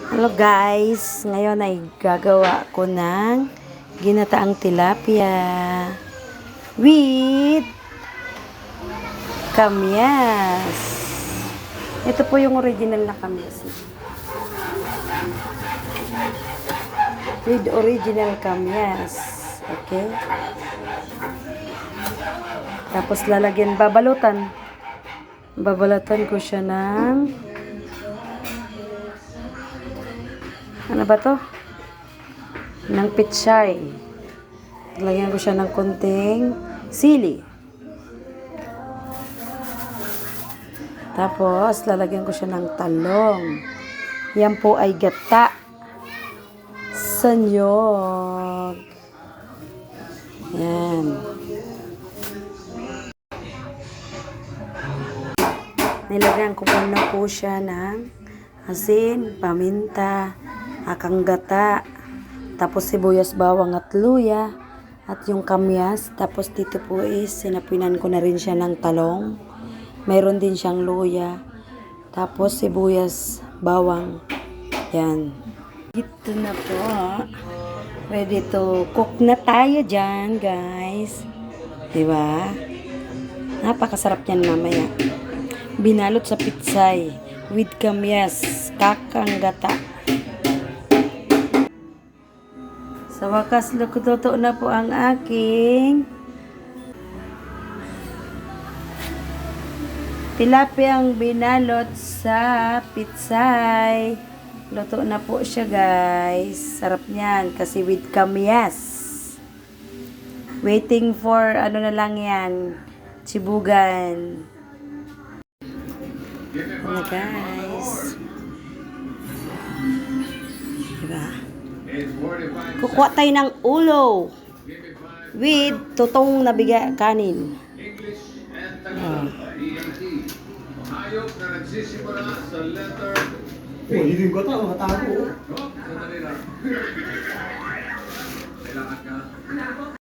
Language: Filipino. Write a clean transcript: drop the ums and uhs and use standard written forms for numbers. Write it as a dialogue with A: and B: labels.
A: Hello guys, ngayon ay gagawa ko ng ginataang tilapia with kamyas. Ito po yung original na kamyas. With original kamyas. Okay? Tapos lalagyan, babalutan. Babalutan ko siya ng ano ba to? Ng pitsay. Lagyan ko siya ng konting sili. Tapos, lalagyan ko siya ng talong. Yan po ay gata sa niyog. Yan. Nilagyan ko po siya ng asin, paminta, akang gata, tapos sibuyas, bawang at luya, at yung kamyas. Tapos dito po is sinapinan ko na rin siya ng talong. Mayroon din siyang luya. Tapos sibuyas, bawang. Yan. Ito na po. Ready to cook na tayo dyan, guys. Diba? Napakasarap yan mamaya. Binalot sa pitsay with kamyas, kakang gata. Sa wakas, luto na po ang aking tilapiyang binalot sa pitsay. Luto na po siya, guys. Sarap niyan kasi with kamyas. Waiting for ano na lang yan, chibugan. Ano, guys? Diba? Kukuha tayo ng ulo with tutong na kanin.
B: Hayop na nagsisimula sa letter B.
C: Hindi ko ito, matago.
B: Sandali lang. Kailangan ka.